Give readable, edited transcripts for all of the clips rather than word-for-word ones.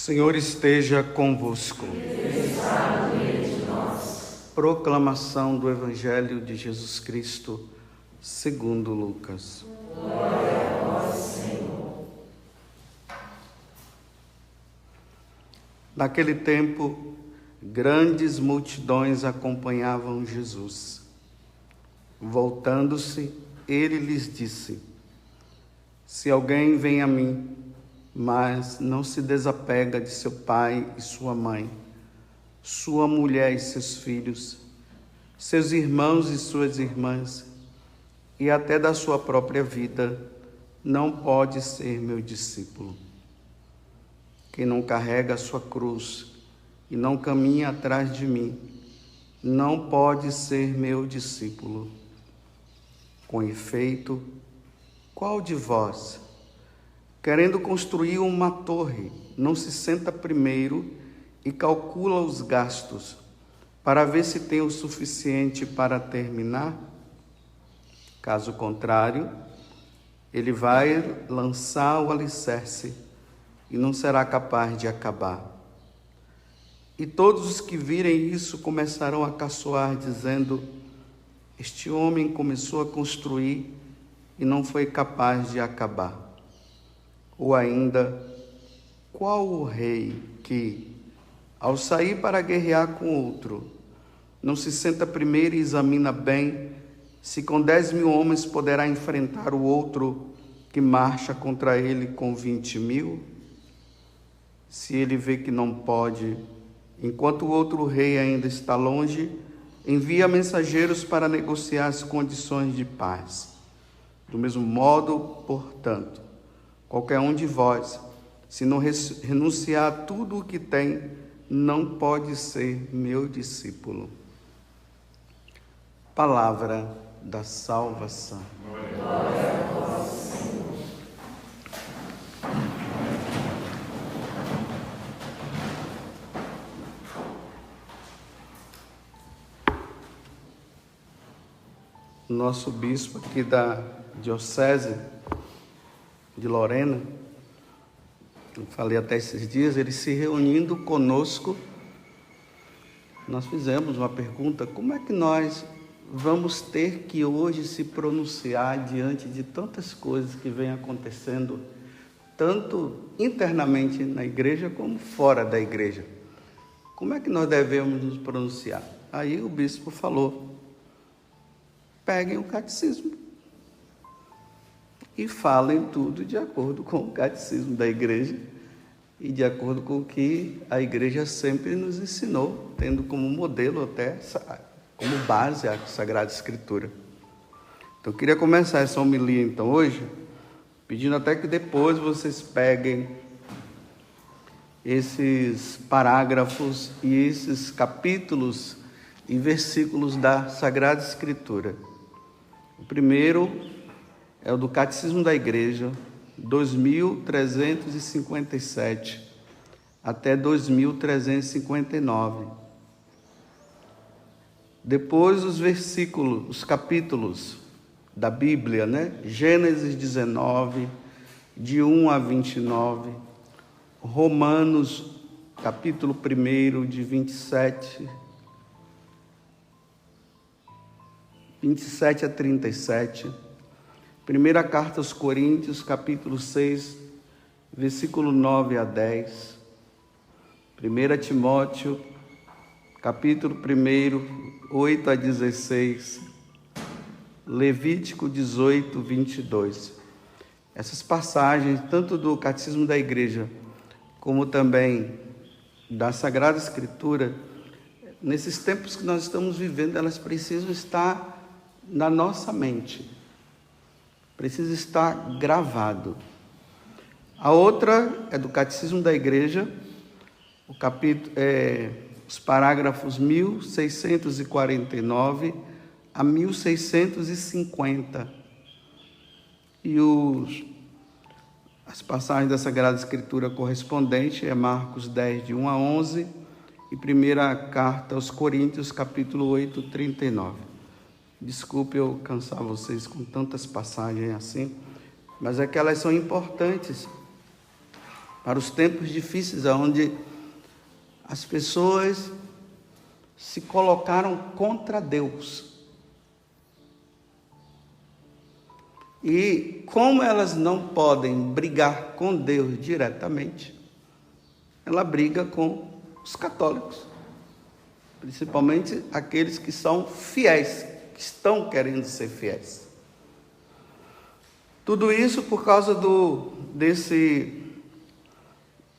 Senhor esteja convosco. Proclamação do Evangelho de Jesus Cristo, segundo Lucas. Glória a vós, Senhor. Naquele tempo, grandes multidões acompanhavam Jesus. Voltando-se, ele lhes disse: Se alguém vem a mim, mas não se desapega de seu pai e sua mãe, sua mulher e seus filhos, seus irmãos e suas irmãs, e até da sua própria vida, não pode ser meu discípulo. Quem não carrega a sua cruz e não caminha atrás de mim, não pode ser meu discípulo. Com efeito, qual de vós, querendo construir uma torre, não se senta primeiro e calcula os gastos, para ver se tem o suficiente para terminar? Caso contrário, ele vai lançar o alicerce e não será capaz de acabar. E todos os que virem isso começarão a caçoar, dizendo: Este homem começou a construir e não foi capaz de acabar. Ou ainda, qual o rei que, ao sair para guerrear com outro, não se senta primeiro e examina bem se com 10.000 homens poderá enfrentar o outro que marcha contra ele com 20.000? Se ele vê que não pode, enquanto o outro rei ainda está longe, envia mensageiros para negociar as condições de paz. Do mesmo modo, portanto, qualquer um de vós, se não renunciar a tudo o que tem, não pode ser meu discípulo. Palavra da salvação. Glória a vós, Senhor. O nosso bispo aqui da Diocese de Lorena, eu falei até esses dias, ele se reunindo conosco, nós fizemos uma pergunta: como é que nós vamos ter que hoje se pronunciar diante de tantas coisas que vêm acontecendo, tanto internamente na igreja como fora da igreja? Como é que nós devemos nos pronunciar? Aí o bispo falou: peguem o catecismo e falem tudo de acordo com o catecismo da igreja e de acordo com o que a igreja sempre nos ensinou, tendo como modelo até como base a Sagrada Escritura. Então eu queria começar essa homilia então hoje, pedindo até que depois vocês peguem esses parágrafos e esses capítulos e versículos da Sagrada Escritura. O primeiro é o do Catecismo da Igreja, 2357 até 2359. Depois os versículos, os capítulos da Bíblia, Gênesis 19, de 1 a 29, Romanos, capítulo 1, de 27 a 37, Primeira Carta aos Coríntios, capítulo 6, versículo 9 a 10, 1 Timóteo, capítulo 1, 8 a 16, Levítico 18, 22. Essas passagens, tanto do Catecismo da Igreja, como também da Sagrada Escritura, nesses tempos que nós estamos vivendo, elas precisam estar na nossa mente. Precisa estar gravado. A outra é do Catecismo da Igreja, o capítulo, os parágrafos 1649 a 1650. E as passagens da Sagrada Escritura correspondente é Marcos 10, de 1 a 11, e Primeira Carta aos Coríntios, capítulo 8, 39. Desculpe eu cansar vocês com tantas passagens assim, mas é que elas são importantes para os tempos difíceis, onde as pessoas se colocaram contra Deus. E como elas não podem brigar com Deus diretamente, ela briga com os católicos, principalmente aqueles que são fiéis, que estão querendo ser fiéis. Tudo isso por causa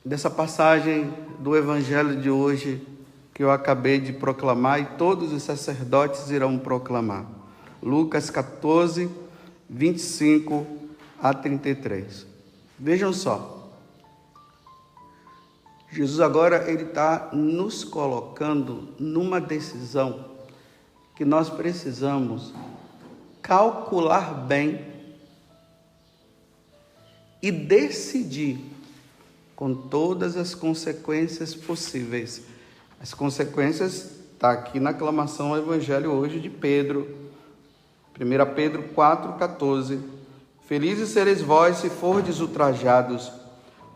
dessa passagem do Evangelho de hoje que eu acabei de proclamar, e todos os sacerdotes irão proclamar. Lucas 14, 25 a 33. Vejam só. Jesus agora ele está nos colocando numa decisão que nós precisamos calcular bem e decidir com todas as consequências possíveis. As consequências está aqui na aclamação ao Evangelho hoje de Pedro. 1 Pedro 4,14. Felizes sereis vós se fordes ultrajados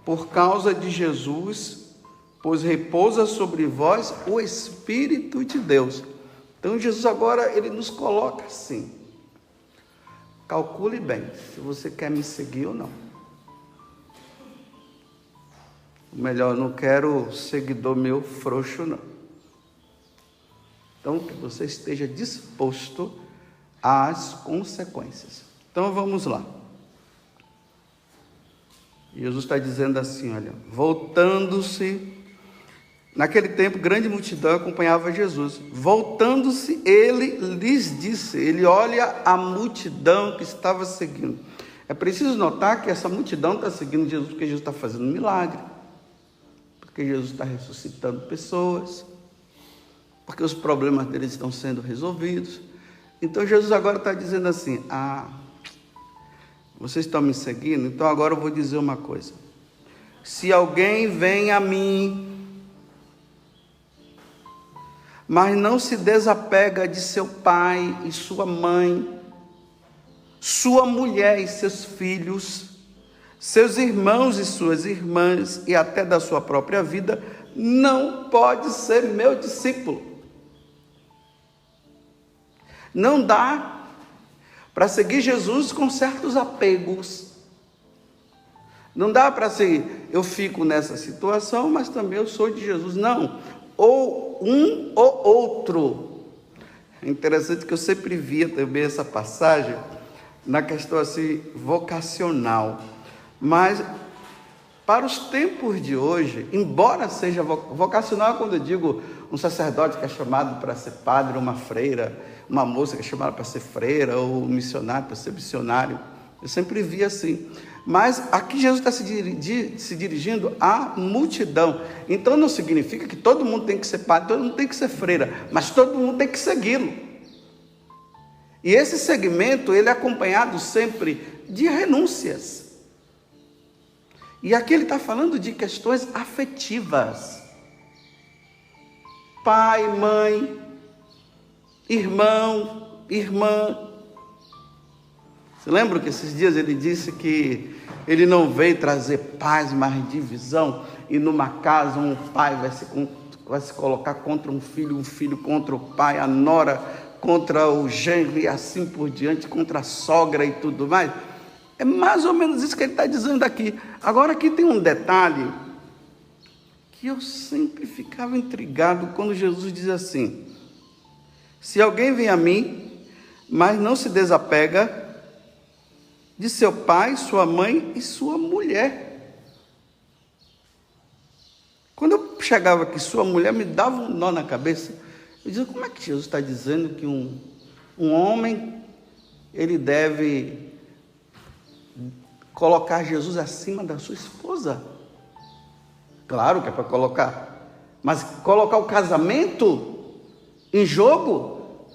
por causa de Jesus, pois repousa sobre vós o Espírito de Deus. Então Jesus agora ele nos coloca assim. Calcule bem se você quer me seguir ou não. Melhor, não quero seguidor meu frouxo, não. Então, que você esteja disposto às consequências. Então, vamos lá. Jesus está dizendo assim, olha, voltando-se, naquele tempo, grande multidão acompanhava Jesus. Voltando-se, ele lhes disse, ele olha a multidão que estava seguindo. É preciso notar que essa multidão está seguindo Jesus porque Jesus está fazendo um milagre. Porque Jesus está ressuscitando pessoas, porque os problemas deles estão sendo resolvidos. Então Jesus agora está dizendo assim, vocês estão me seguindo? Então agora eu vou dizer uma coisa. Se alguém vem a mim, mas não se desapega de seu pai e sua mãe, sua mulher e seus filhos, seus irmãos e suas irmãs, e até da sua própria vida, não pode ser meu discípulo. Não dá para seguir Jesus com certos apegos. Não dá para ser, eu fico nessa situação, mas também eu sou de Jesus. Não, ou um ou outro. É interessante que eu sempre via também essa passagem na questão assim, vocacional. Mas, para os tempos de hoje, embora seja vocacional, quando eu digo um sacerdote que é chamado para ser padre, uma freira, uma moça que é chamada para ser freira, ou um missionário para ser missionário, eu sempre vi assim. Mas aqui Jesus está se dirigindo à multidão. Então não significa que todo mundo tem que ser padre, todo mundo tem que ser freira, mas todo mundo tem que segui-lo. E esse segmento, ele é acompanhado sempre de renúncias. E aqui ele está falando de questões afetivas. Pai, mãe, irmão, irmã. Você lembra que esses dias ele disse que ele não veio trazer paz, mas divisão? E numa casa um pai vai se colocar contra um filho contra o pai, a nora contra o genro e assim por diante, contra a sogra e tudo mais. É mais ou menos isso que ele está dizendo aqui. Agora aqui tem um detalhe que eu sempre ficava intrigado quando Jesus diz assim: se alguém vem a mim, mas não se desapega de seu pai, sua mãe e sua mulher. Quando eu chegava aqui, sua mulher, me dava um nó na cabeça. Eu dizia, como é que Jesus está dizendo que um homem, ele deve colocar Jesus acima da sua esposa? Claro que é para colocar, mas colocar o casamento em jogo?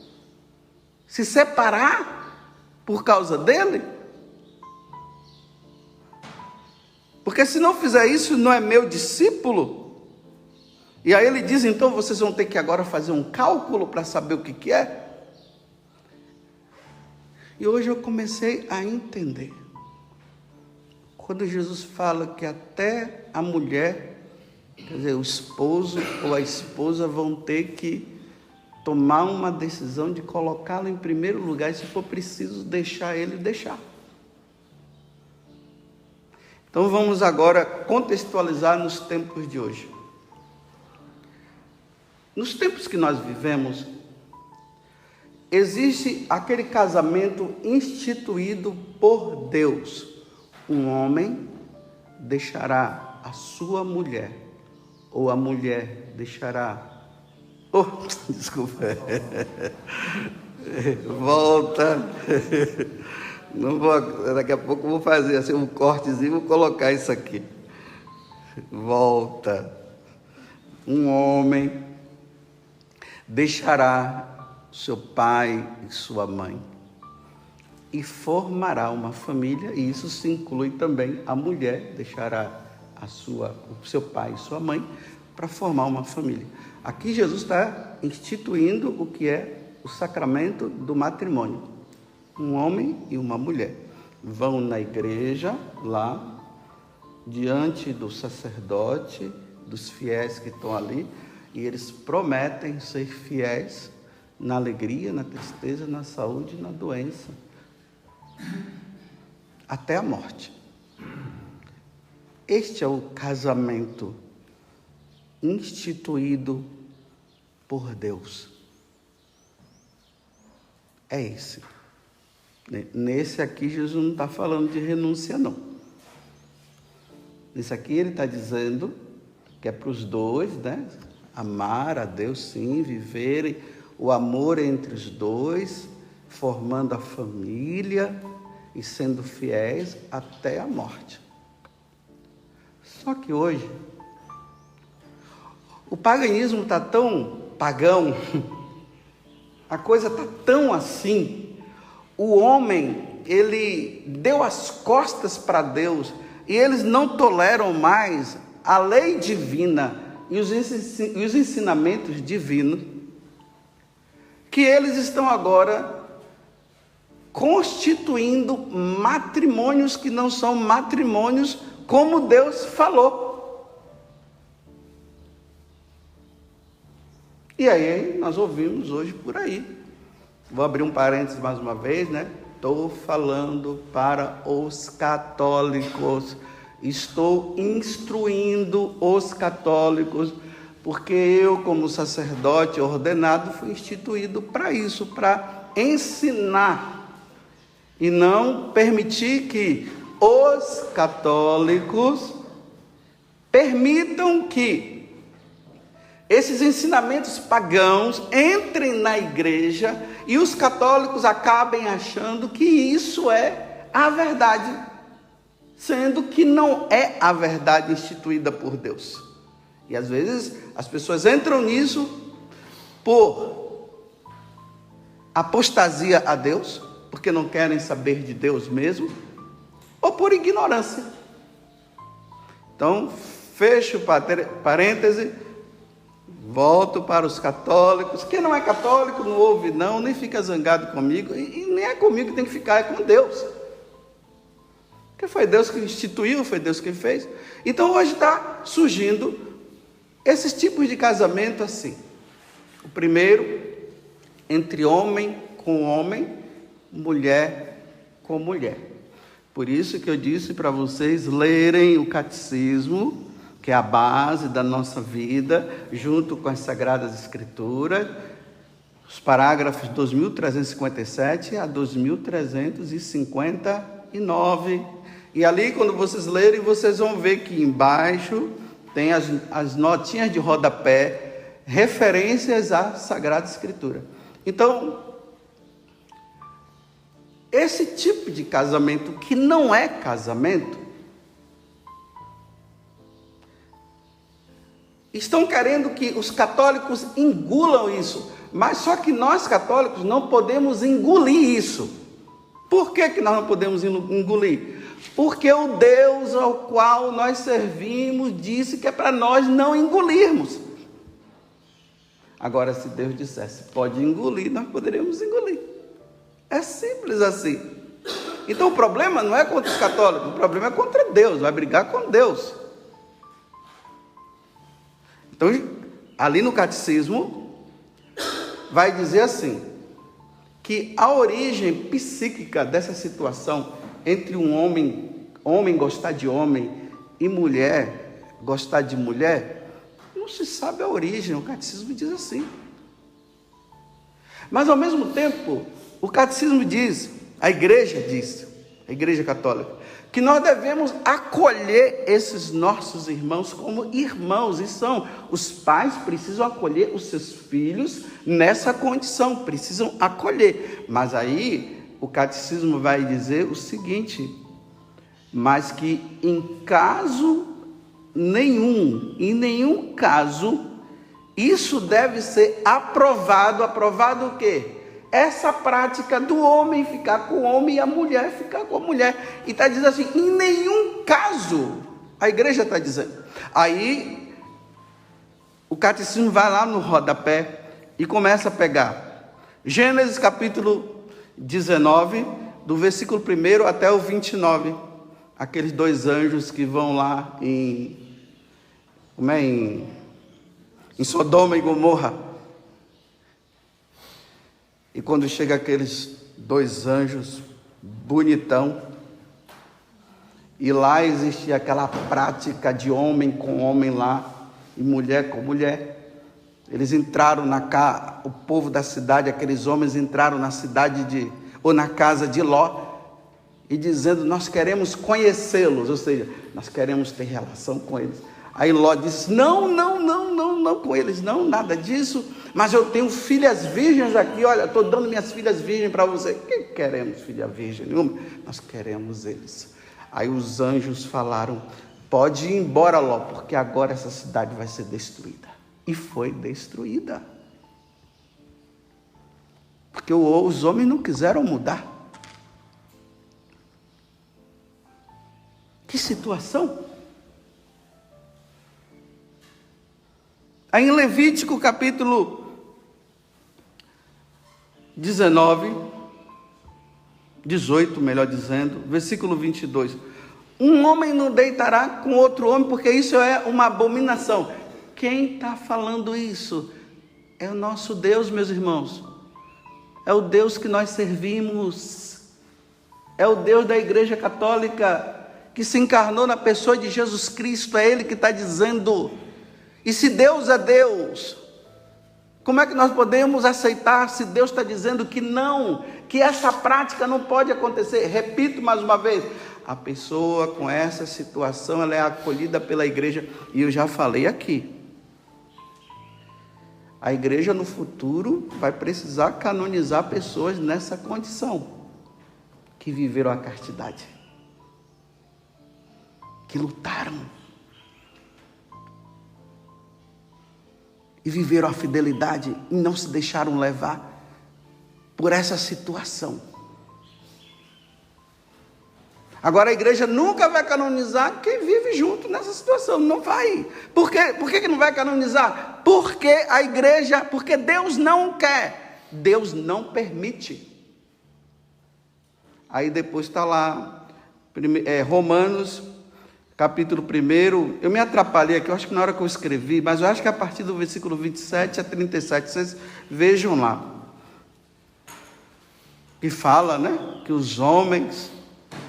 Se separar por causa dele? Porque se não fizer isso, não é meu discípulo. E aí ele diz, então vocês vão ter que agora fazer um cálculo para saber o que é. E hoje eu comecei a entender. quando Jesus fala que até a mulher, quer dizer, o esposo ou a esposa vão ter que tomar uma decisão de colocá-lo em primeiro lugar, e se for preciso deixar ele, deixar. Então vamos agora contextualizar nos tempos de hoje. Nos tempos que nós vivemos, existe aquele casamento instituído por Deus. Um homem deixará a sua mulher, ou a mulher deixará... desculpa. Volta. Não vou, daqui a pouco eu vou fazer assim um cortezinho, vou colocar isso aqui. Volta. Um homem deixará seu pai e sua mãe e formará uma família, e isso se inclui também a mulher deixará o seu pai e sua mãe para formar uma família. Aqui Jesus está instituindo o que é o sacramento do matrimônio. Um homem e uma mulher vão na igreja, lá, diante do sacerdote, dos fiéis que estão ali, e eles prometem ser fiéis na alegria, na tristeza, na saúde e na doença, até a morte. Este é o casamento instituído por Deus. É esse. Nesse aqui, Jesus não está falando de renúncia, não. Nesse aqui ele está dizendo que é para os dois, né? Amar a Deus, sim, viverem o amor entre os dois, formando a família e sendo fiéis até a morte. Só que hoje, o paganismo está tão pagão, a coisa está tão assim, o homem, ele deu as costas para Deus e eles não toleram mais a lei divina e os ensinamentos divinos, que eles estão agora constituindo matrimônios que não são matrimônios como Deus falou. E aí nós ouvimos hoje por aí. Vou abrir um parênteses mais uma vez, né? Estou falando para os católicos. Estou instruindo os católicos, porque eu, como sacerdote ordenado, fui instituído para isso, para ensinar e não permitir que os católicos permitam que esses ensinamentos pagãos entrem na igreja e os católicos acabem achando que isso é a verdade, sendo que não é a verdade instituída por Deus. E às vezes as pessoas entram nisso por apostasia a Deus, porque não querem saber de Deus mesmo, ou por ignorância. Então, fecho parêntese, volto para os católicos. Quem não é católico não ouve não, nem fica zangado comigo, e nem é comigo que tem que ficar, é com Deus. Porque foi Deus que instituiu, foi Deus que fez. Então hoje está surgindo esses tipos de casamento assim. O primeiro, entre homem com homem, mulher com mulher. Por isso que eu disse para vocês lerem o catecismo, que é a base da nossa vida, junto com as Sagradas Escrituras, os parágrafos 2357 a 2359. E ali, quando vocês lerem, vocês vão ver que embaixo tem as notinhas de rodapé, referências à Sagrada Escritura. Então, esse tipo de casamento que não é casamento, estão querendo que os católicos engulam isso, mas só que nós católicos não podemos engolir isso. Por que nós não podemos engolir? Porque o Deus ao qual nós servimos disse que é para nós não engolirmos. Agora, se Deus dissesse pode engolir, nós poderíamos engolir. É simples assim. Então o problema não é contra os católicos, o problema é contra Deus, vai brigar com Deus. Então, ali no catecismo, vai dizer assim, que a origem psíquica dessa situação entre um homem gostar de homem e mulher gostar de mulher, não se sabe a origem, o catecismo diz assim. Mas ao mesmo tempo, o catecismo diz, a igreja católica, que nós devemos acolher esses nossos irmãos como irmãos, e são, os pais precisam acolher os seus filhos nessa condição, precisam acolher. Mas aí o catecismo vai dizer o seguinte, mas que em nenhum caso, isso deve ser aprovado o quê? Essa prática do homem ficar com o homem e a mulher ficar com a mulher. E está dizendo assim, em nenhum caso, a igreja está dizendo. Aí, o catecismo vai lá no rodapé e começa a pegar Gênesis capítulo 19, do versículo 1 até o 29. Aqueles dois anjos que vão lá em Sodoma e Gomorra. E quando chega aqueles dois anjos, bonitão, e lá existe aquela prática de homem com homem lá, e mulher com mulher. Eles entraram o povo da cidade, aqueles homens entraram na cidade ou na casa de Ló, e dizendo, nós queremos conhecê-los, ou seja, nós queremos ter relação com eles. Aí Ló disse, não com eles, não, nada disso, mas eu tenho filhas virgens aqui, olha, estou dando minhas filhas virgens para você. Que queremos filha virgem nenhuma? Nós queremos eles. Aí os anjos falaram, pode ir embora, Ló, porque agora essa cidade vai ser destruída. E foi destruída. Porque os homens não quiseram mudar. Que situação! Aí em Levítico capítulo 18, melhor dizendo, versículo 22. Um homem não deitará com outro homem, porque isso é uma abominação. Quem está falando isso? É o nosso Deus, meus irmãos. É o Deus que nós servimos. É o Deus da Igreja Católica, que se encarnou na pessoa de Jesus Cristo. É Ele que está dizendo. E se Deus é Deus, como é que nós podemos aceitar se Deus está dizendo que não, que essa prática não pode acontecer? Repito mais uma vez, a pessoa com essa situação, ela é acolhida pela igreja, e eu já falei aqui, a igreja no futuro vai precisar canonizar pessoas nessa condição, que viveram a castidade, que lutaram, e viveram a fidelidade e não se deixaram levar por essa situação. Agora a igreja nunca vai canonizar quem vive junto nessa situação, não vai. Por quê? Por que não vai canonizar? Porque porque Deus não quer, Deus não permite. Aí depois está lá, Romanos capítulo 1, eu me atrapalhei aqui, eu acho que na hora que eu escrevi, mas eu acho que a partir do versículo 27 a 37, vocês vejam lá, que fala, que os homens,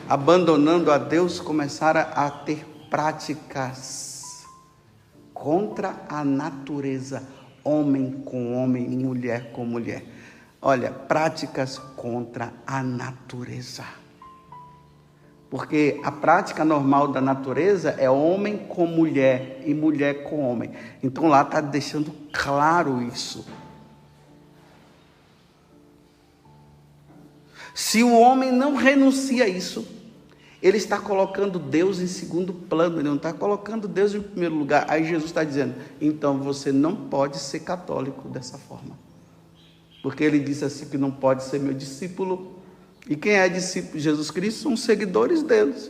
abandonando a Deus, começaram a ter práticas contra a natureza, homem com homem, mulher com mulher. Olha, práticas contra a natureza. Porque a prática normal da natureza é homem com mulher e mulher com homem. Então lá está deixando claro isso. Se o homem não renuncia a isso, ele está colocando Deus em segundo plano, ele não está colocando Deus em primeiro lugar. Aí Jesus está dizendo, então você não pode ser católico dessa forma. Porque ele disse assim que não pode ser meu discípulo. E quem é discípulo de Jesus Cristo são os seguidores deles,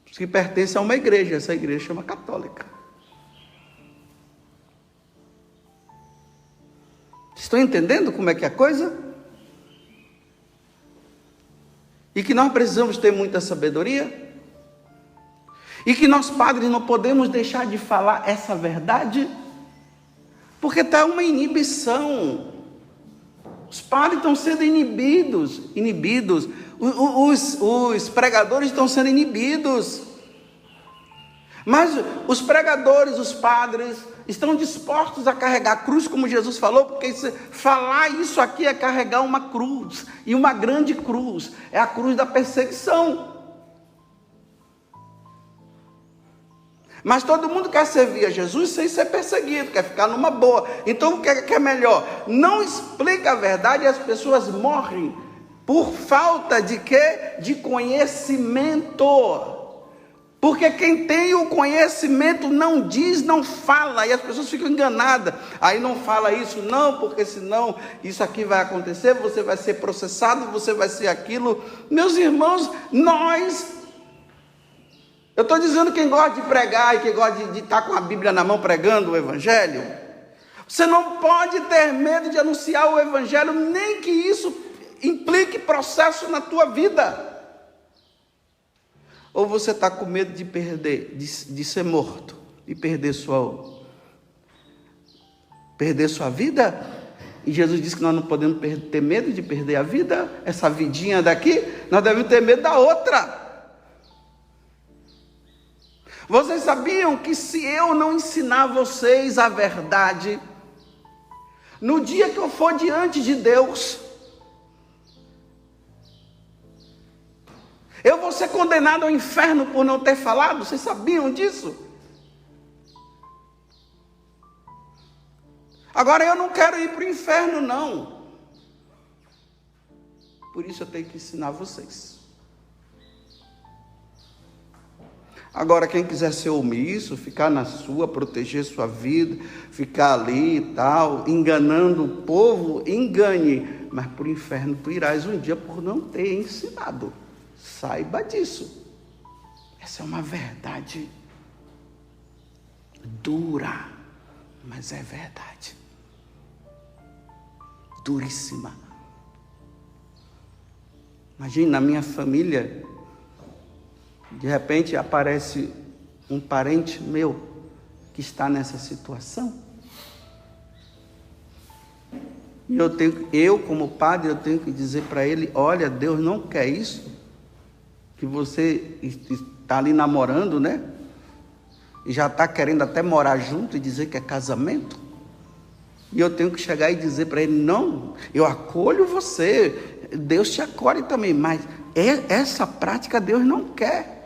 que pertencem a uma igreja, essa igreja chama católica. Estão entendendo como é que é a coisa? E que nós precisamos ter muita sabedoria. E que nós, padres, não podemos deixar de falar essa verdade, porque está uma inibição. Os padres estão sendo inibidos. Os pregadores estão sendo inibidos. Mas os pregadores, os padres, estão dispostos a carregar a cruz, como Jesus falou, porque falar isso aqui é carregar uma cruz, e uma grande cruz, é a cruz da perseguição. Mas todo mundo quer servir a Jesus sem ser perseguido, quer ficar numa boa. Então o que é melhor? Não explica a verdade e as pessoas morrem por falta de quê? De conhecimento. Porque quem tem o conhecimento não diz, não fala, e as pessoas ficam enganadas. Aí não fala isso não, porque senão isso aqui vai acontecer, você vai ser processado, você vai ser aquilo. Meus irmãos, eu estou dizendo quem gosta de pregar e quem gosta de estar com a Bíblia na mão pregando o Evangelho, você não pode ter medo de anunciar o Evangelho, nem que isso implique processo na tua vida. Ou você está com medo de perder, de ser morto e perder sua vida? E Jesus disse que nós não podemos ter medo de perder a vida, essa vidinha daqui, nós devemos ter medo da outra. Vocês sabiam que se eu não ensinar vocês a verdade, no dia que eu for diante de Deus, eu vou ser condenado ao inferno por não ter falado? Vocês sabiam disso? Agora eu não quero ir para o inferno, não. Por isso eu tenho que ensinar vocês. Agora, quem quiser ser omisso, ficar na sua, proteger sua vida, ficar ali e tal, enganando o povo, engane, mas para o inferno tu irás um dia por não ter ensinado. Saiba disso. Essa é uma verdade dura, mas é verdade. Duríssima. Imagina, na minha família, de repente aparece um parente meu que está nessa situação. E eu como padre, eu tenho que dizer para ele: olha, Deus não quer isso, que você está ali namorando, né? E já está querendo até morar junto e dizer que é casamento. E eu tenho que chegar e dizer para ele: não, eu acolho você, Deus te acolhe também, mas essa prática Deus não quer.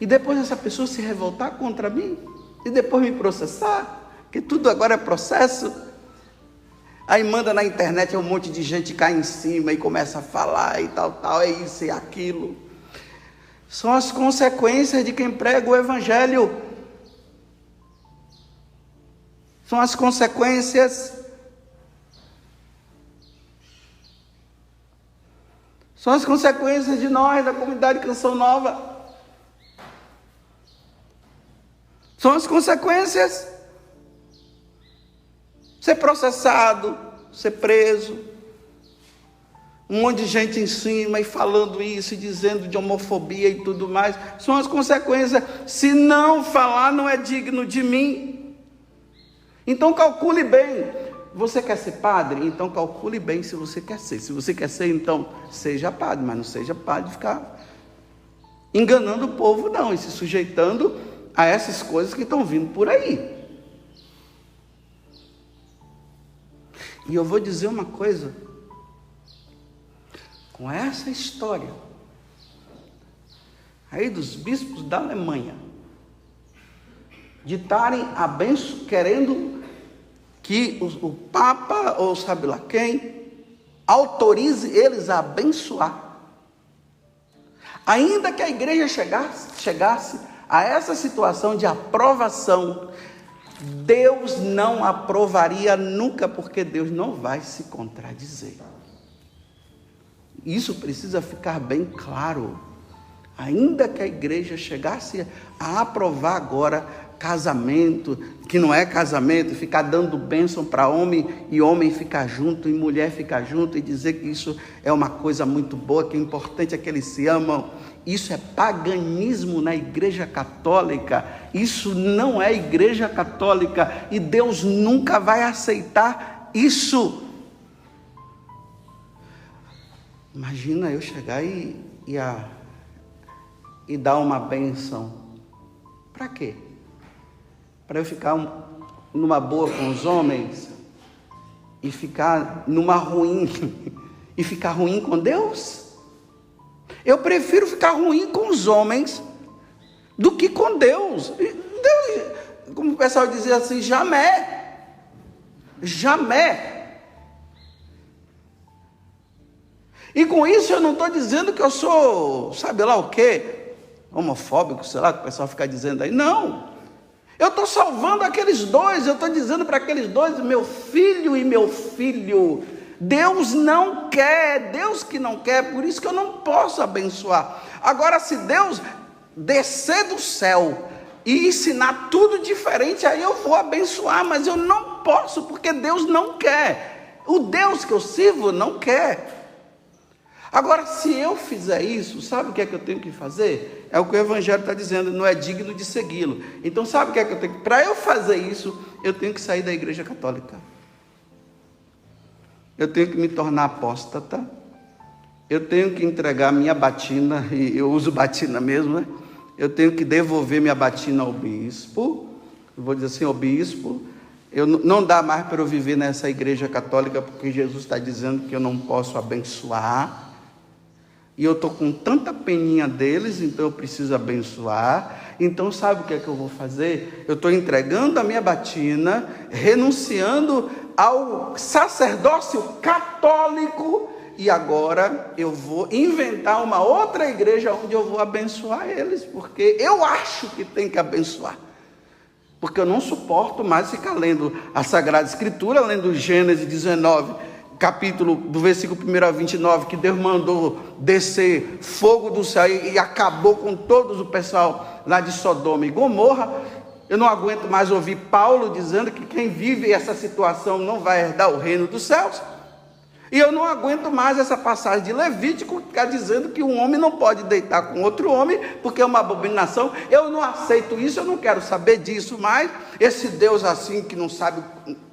E depois essa pessoa se revoltar contra mim, e depois me processar, que tudo agora é processo. Aí manda na internet, um monte de gente cai em cima e começa a falar e tal, é isso e aquilo. São as consequências de quem prega o Evangelho. São as consequências. São as consequências de nós, da comunidade Canção Nova. São as consequências. Ser processado, ser preso, um monte de gente em cima e falando isso e dizendo de homofobia e tudo mais, são as consequências. Se não falar, não é digno de mim. Então calcule bem. Você quer ser padre? Então calcule bem se você quer ser. Se você quer ser, então seja padre, mas não seja padre de ficar enganando o povo não, e se sujeitando a essas coisas que estão vindo por aí. E eu vou dizer uma coisa, com essa história aí dos bispos da Alemanha, de estarem querendo que o Papa, ou sabe lá quem, autorize eles a abençoar. Ainda que a igreja chegasse a essa situação de aprovação, Deus não aprovaria nunca, porque Deus não vai se contradizer. Isso precisa ficar bem claro. Ainda que a igreja chegasse a aprovar agora, casamento, que não é casamento, ficar dando bênção para homem e homem ficar junto e mulher ficar junto e dizer que isso é uma coisa muito boa, que o importante é que eles se amam. Isso é paganismo na Igreja Católica. Isso não é Igreja Católica e Deus nunca vai aceitar isso. Imagina eu chegar e dar uma bênção. Para quê? Para eu ficar numa boa com os homens e ficar numa ruim e ficar ruim com Deus? Eu prefiro ficar ruim com os homens do que com Deus. Deus, como o pessoal dizia assim, jamais. E com isso eu não estou dizendo que eu sou, sabe lá o quê, homofóbico, sei lá, que o pessoal fica dizendo aí. Não. Eu estou salvando aqueles dois, eu estou dizendo para aqueles dois, meu filho e meu filho, Deus não quer, Deus que não quer, por isso que eu não posso abençoar. Agora, se Deus descer do céu e ensinar tudo diferente, aí eu vou abençoar, mas eu não posso, porque Deus não quer. O Deus que eu sirvo não quer. Agora, se eu fizer isso, sabe o que é que eu tenho que fazer? É o que o Evangelho está dizendo, não é digno de segui-lo. Então, sabe o que é que eu tenho que... Para eu fazer isso, eu tenho que sair da Igreja Católica. Eu tenho que me tornar apóstata. Eu tenho que entregar minha batina, e eu uso batina mesmo, né? Eu tenho que devolver minha batina ao bispo. Eu vou dizer assim, ao bispo, não dá mais para eu viver nessa Igreja Católica, porque Jesus está dizendo que eu não posso abençoar. E eu estou com tanta peninha deles, então eu preciso abençoar. Então sabe o que é que eu vou fazer? Eu estou entregando a minha batina, renunciando ao sacerdócio católico, e agora eu vou inventar uma outra igreja onde eu vou abençoar eles, porque eu acho que tem que abençoar. Porque eu não suporto mais ficar lendo a Sagrada Escritura, lendo Gênesis 19, capítulo do versículo 1 a 29, que Deus mandou descer fogo do céu e acabou com todos o pessoal lá de Sodoma e Gomorra. Eu não aguento mais ouvir Paulo dizendo que quem vive essa situação não vai herdar o reino dos céus. E eu não aguento mais essa passagem de Levítico, que está dizendo que um homem não pode deitar com outro homem, porque é uma abominação. Eu não aceito isso, eu não quero saber disso mais. Esse Deus assim que não sabe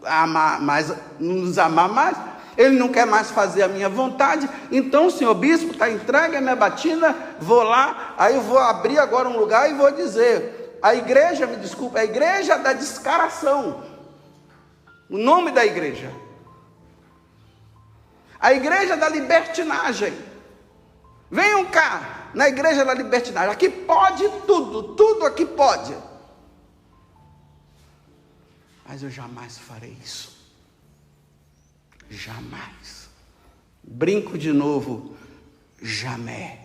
amar mais, nos amar mais, ele não quer mais fazer a minha vontade. Então, senhor bispo, está entregue a minha batina, vou lá, aí eu vou abrir agora um lugar e vou dizer, a igreja, me desculpa, a igreja da descaração, o nome da igreja, a igreja da libertinagem. Venham cá, na igreja da libertinagem, aqui pode tudo, tudo aqui pode. Mas eu jamais farei isso. Jamais. Brinco de novo, jamais.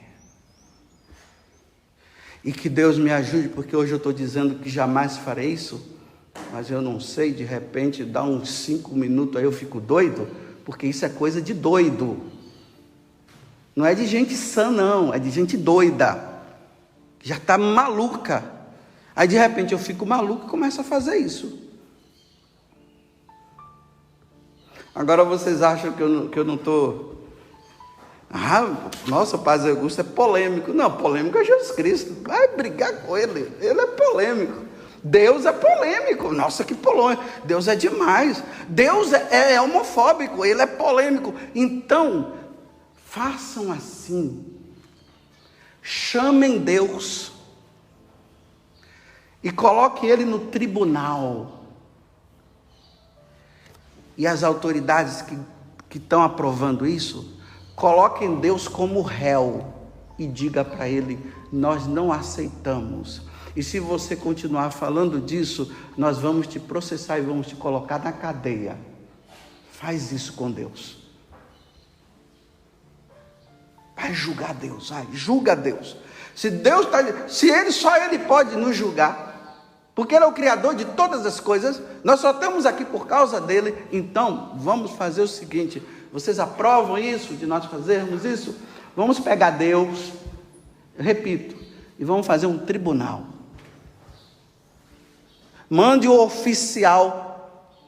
E que Deus me ajude, porque hoje eu estou dizendo que jamais farei isso, mas eu não sei, de repente dá uns 5 minutos aí eu fico doido, porque isso é coisa de doido. Não é de gente sã não, é de gente doida, que já está maluca. Aí de repente eu fico maluco e começo a fazer isso. Agora vocês acham que eu não estou... nossa, o Padre Augusto é polêmico. Não, polêmico é Jesus Cristo. Vai brigar com ele. Ele é polêmico. Deus é polêmico. Nossa, que polêmico. Deus é demais. Deus é homofóbico. Ele é polêmico. Então, façam assim. Chamem Deus. E coloquem ele no tribunal. E as autoridades que estão aprovando isso, coloquem Deus como réu e diga para ele, nós não aceitamos. E se você continuar falando disso, nós vamos te processar e vamos te colocar na cadeia. Faz isso com Deus. Vai julgar Deus, vai, julga Deus. Só ele pode nos julgar. Porque ele é o Criador de todas as coisas, nós só estamos aqui por causa dele. Então, vamos fazer o seguinte, vocês aprovam isso, de nós fazermos isso? Vamos pegar Deus, eu repito, e vamos fazer um tribunal. Mande o oficial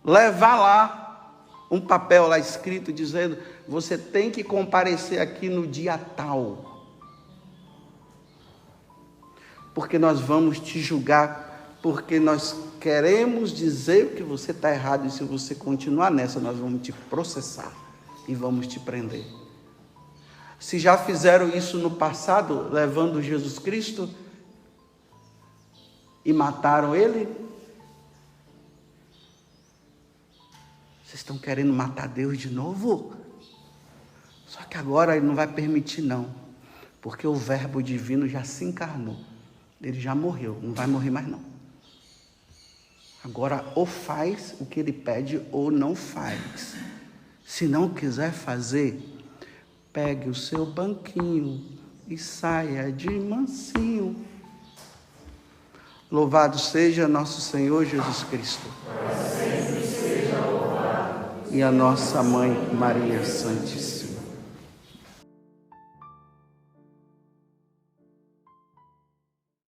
levar lá um papel lá escrito dizendo: você tem que comparecer aqui no dia tal, porque nós vamos te julgar, porque nós queremos dizer que você está errado, e se você continuar nessa, nós vamos te processar e vamos te prender. Se já fizeram isso no passado, levando Jesus Cristo e mataram ele, vocês estão querendo matar Deus de novo? Só que agora ele não vai permitir não, porque o Verbo divino já se encarnou, ele já morreu, não vai morrer mais não. Agora ou faz o que ele pede ou não faz. Se não quiser fazer, pegue o seu banquinho e saia de mansinho. Louvado seja nosso Senhor Jesus Cristo. Para sempre seja louvado. E a nossa Mãe Maria Santíssima.